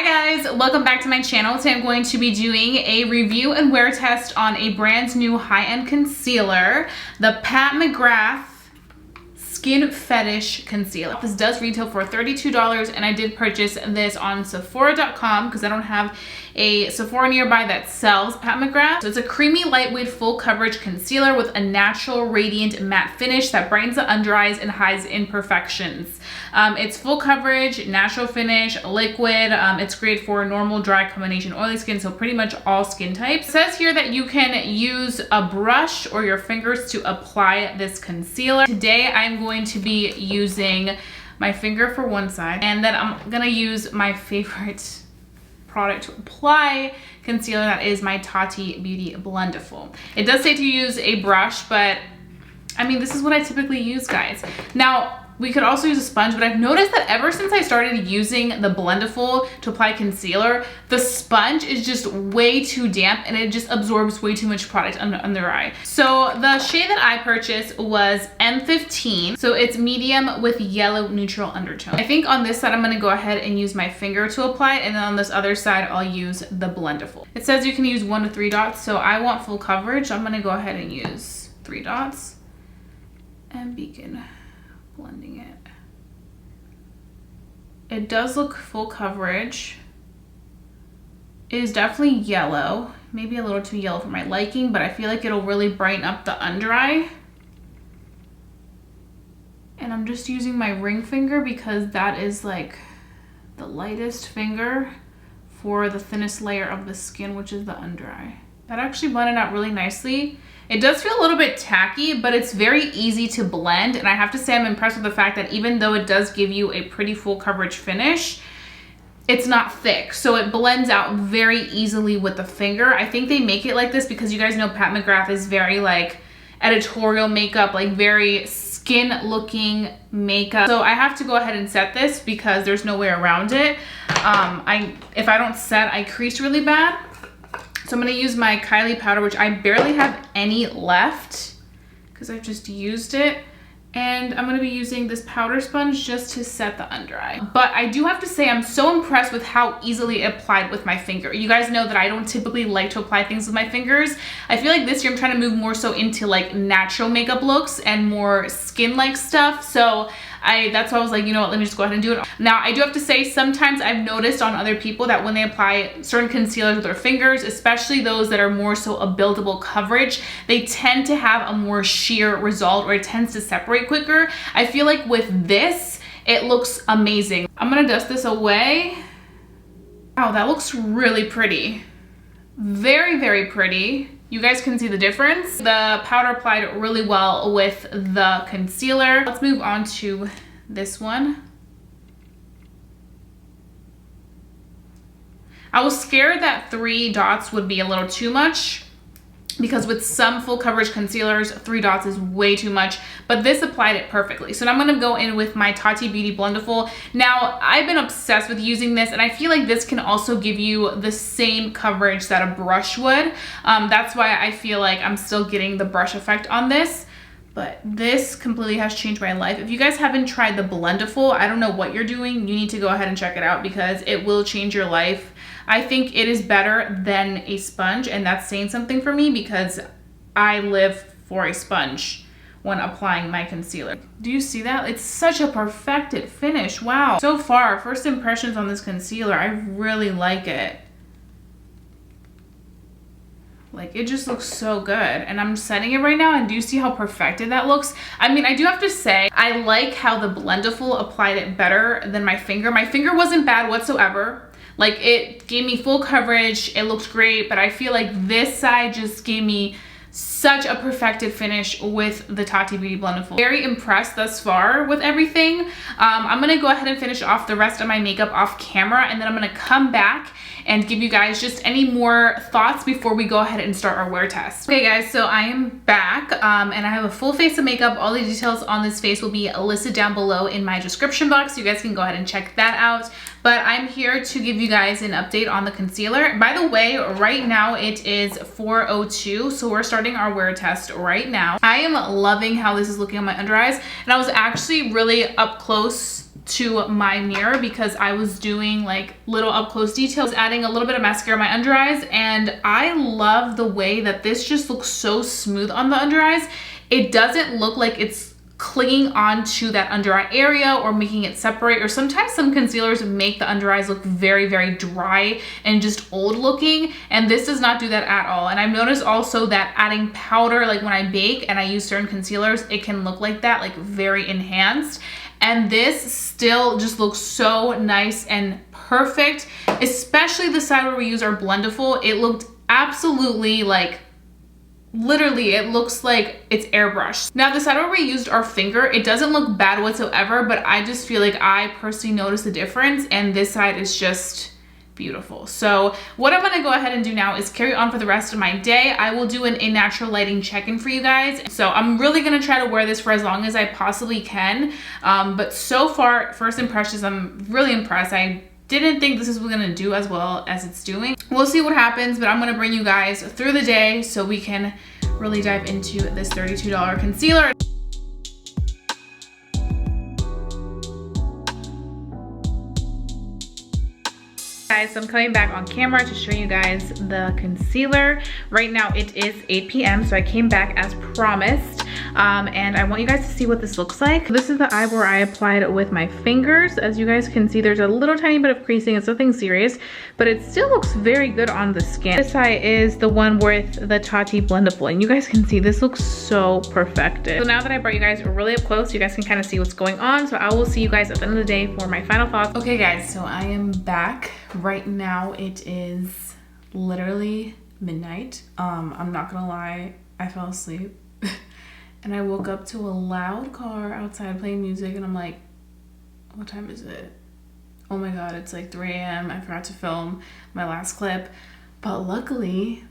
guys, welcome back to my channel. Today I'm going to be doing a review and wear test on a brand new high-end concealer, the Mcgrath Skin Fetish Concealer. This does retail for $32 and I did purchase this on Sephora.com because I don't have a Sephora nearby that sells Mcgrath. So it's a creamy, lightweight, full coverage concealer with a natural, radiant matte finish that brightens the under eyes and hides imperfections. It's full coverage, natural finish, liquid. It's great for normal, dry, combination, oily skin, so pretty much all skin types. It says here that you can use a brush or your fingers to apply this concealer. Today I'm going to be using my finger for one side, and then I'm gonna use my favorite product to apply concealer, that is my Tati Beauty Blendiful. It does say to use a brush, but I mean, this is what I typically use, guys. Now, we could also use a sponge, but I've noticed that ever since I started using the Blendiful to apply concealer, the sponge is just way too damp and it just absorbs way too much product under eye. So the shade that I purchased was M15. So it's medium with yellow neutral undertone. I think on this side, I'm gonna go ahead and use my finger to apply it, and then on this other side, I'll use the Blendiful. It says you can use 1 to 3 dots, so I want full coverage. I'm gonna go ahead and use 3 dots and begin blending it. It does look full coverage. It is definitely yellow, maybe a little too yellow for my liking, but I feel like it'll really brighten up the under eye. And I'm just using my ring finger because that is like the lightest finger for the thinnest layer of the skin, which is the under eye. That actually blended out really nicely. It does feel a little bit tacky, but it's very easy to blend. And I have to say I'm impressed with the fact that even though it does give you a pretty full coverage finish, it's not thick. So it blends out very easily with the finger. I think they make it like this because you guys know Mcgrath is very like editorial makeup, like very skin looking makeup. So I have to go ahead and set this because there's no way around it. If I don't set, I crease really bad. So I'm gonna use my Kylie powder, which I barely have any left because I've just used it. And I'm gonna be using this powder sponge just to set the under eye. But I do have to say I'm so impressed with how easily it applied with my finger. You guys know that I don't typically like to apply things with my fingers. I feel like this year I'm trying to move more so into like natural makeup looks and more skin-like stuff. So that's why I was like, you know what, let me just go ahead and do it. Now, I do have to say, sometimes I've noticed on other people that when they apply certain concealers with their fingers, especially those that are more so a buildable coverage, they tend to have a more sheer result, or it tends to separate quicker. I feel like with this, it looks amazing. I'm gonna dust this away. Wow, that looks really pretty. Very, very pretty. You guys can see the difference. The powder applied really well with the concealer. Let's move on to this one. I was scared that 3 dots would be a little too much because with some full coverage concealers, 3 dots is way too much, but this applied it perfectly. So now I'm gonna go in with my Tati Beauty Blendiful. Now, I've been obsessed with using this, and I feel like this can also give you the same coverage that a brush would. That's why I feel like I'm still getting the brush effect on this, but this completely has changed my life. If you guys haven't tried the Blendiful, I don't know what you're doing. You need to go ahead and check it out because it will change your life. I think it is better than a sponge, and that's saying something for me because I live for a sponge when applying my concealer. Do you see that? It's such a perfected finish. Wow. So far, first impressions on this concealer, I really like it. Like, it just looks so good. And I'm setting it right now, and do you see how perfected that looks? I mean, I do have to say, I like how the Blendiful applied it better than my finger. My finger wasn't bad whatsoever. Like, it gave me full coverage, it looks great, but I feel like this side just gave me such a perfected finish with the Tati Beauty Blendiful. Very impressed thus far with everything. I'm gonna go ahead and finish off the rest of my makeup off camera, and then I'm gonna come back and give you guys just any more thoughts before we go ahead and start our wear test. Okay guys, so I am back and I have a full face of makeup. All the details on this face will be listed down below in my description box, so you guys can go ahead and check that out. But I'm here to give you guys an update on the concealer. By the way, right now it is 4:02, so we're starting our wear test right now. I am loving how this is looking on my under eyes, and I was actually really up close to my mirror because I was doing like little up close details, adding a little bit of mascara on my under eyes, and I love the way that this just looks so smooth on the under eyes. It doesn't look like it's clinging onto that under eye area or making it separate, or sometimes some concealers make the under eyes look very, very dry and just old looking, and this does not do that at all. And I've noticed also that adding powder, like when I bake and I use certain concealers, it can look like that, like very enhanced. And this still just looks so nice and perfect, especially the side where we use our Blendiful. It looked absolutely like, literally, it looks like it's airbrushed. Now the side where we used our finger, it doesn't look bad whatsoever, but I just feel like I personally noticed the difference, and this side is just beautiful. So what I'm gonna go ahead and do now is carry on for the rest of my day. I will do a natural lighting check-in for you guys. So I'm really gonna try to wear this for as long as I possibly can. But so far, first impressions, I'm really impressed. I didn't think this was gonna do as well as it's doing. We'll see what happens, but I'm gonna bring you guys through the day so we can really dive into this $32 concealer. Guys, so I'm coming back on camera to show you guys the concealer. Right now it is 8 p.m. so I came back as promised, and I want you guys to see what this looks like. This is the eye where I applied it with my fingers. As you guys can see, there's a little tiny bit of creasing. It's nothing serious, but it still looks very good on the skin. This eye is the one with the Tati Blendiful, and you guys can see this looks so perfected. So now that I brought you guys really up close, you guys can kind of see what's going on. So I will see you guys at the end of the day for my final thoughts. Okay guys, so I am back. Right now it is literally midnight. I'm not gonna lie, I fell asleep and I woke up to a loud car outside playing music, and I'm like, what time is it? Oh my god, it's like 3 a.m. I forgot to film my last clip, but luckily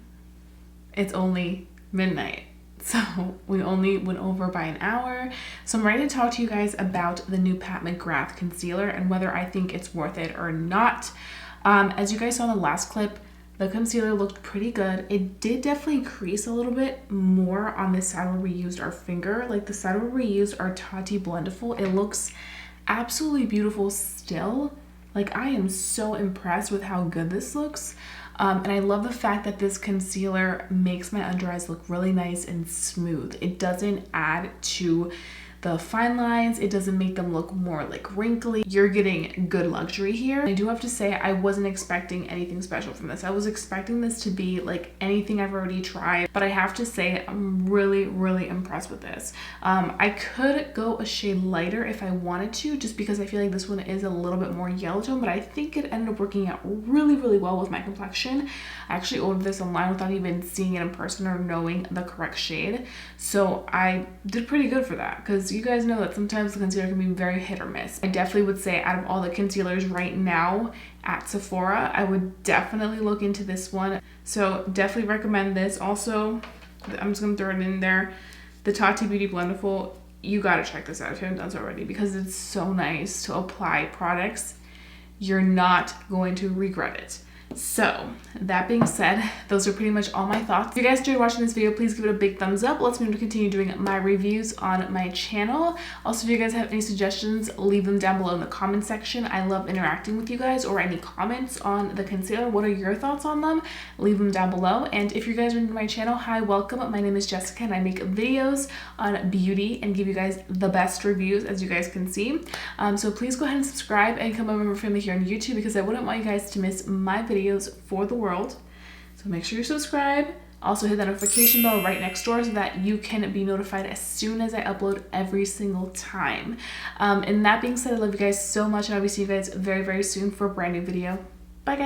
it's only midnight. So we only went over by an hour. So I'm ready to talk to you guys about the new Pat McGrath concealer and whether I think it's worth it or not. As you guys saw in the last clip, the concealer looked pretty good. It did definitely crease a little bit more on this side where we used our finger. Like the side where we used our Tati Blendiful, it looks absolutely beautiful still. Like I am so impressed with how good this looks. And I love the fact that this concealer makes my under eyes look really nice and smooth. It doesn't add to the fine lines. It doesn't make them look more like wrinkly. You're getting good luxury here. I do have to say, I wasn't expecting anything special from this. I was expecting this to be like anything I've already tried, but I have to say I'm really, really impressed with this. I could go a shade lighter if I wanted to, just because I feel like this one is a little bit more yellow tone, but I think it ended up working out really, really well with my complexion. I actually ordered this online without even seeing it in person or knowing the correct shade. So I did pretty good for that, because you guys know that sometimes the concealer can be very hit or miss. I definitely would say out of all the concealers right now at Sephora, I would definitely look into this one. So definitely recommend this. Also, I'm just gonna throw it in there, the Tati Beauty Blendiful. You gotta check this out if you haven't done so already, because it's so nice to apply products. You're not going to regret it. So that being said, those are pretty much all my thoughts. If you guys enjoyed watching this video, please give it a big thumbs up. Let's me continue doing my reviews on my channel. Also, if you guys have any suggestions, leave them down below in the comment section. I love interacting with you guys, or any comments on the concealer. What are your thoughts on them? Leave them down below. And if you guys are new to my channel, hi, welcome. My name is Jessica and I make videos on beauty and give you guys the best reviews, as you guys can see. So please go ahead and subscribe and become a member for me here on YouTube, because I wouldn't want you guys to miss my videos for the world. So make sure you subscribe. Also hit that notification bell right next door so that you can be notified as soon as I upload every single time. And that being said, I love you guys so much, and I'll be seeing you guys very, very soon for a brand new video. Bye guys.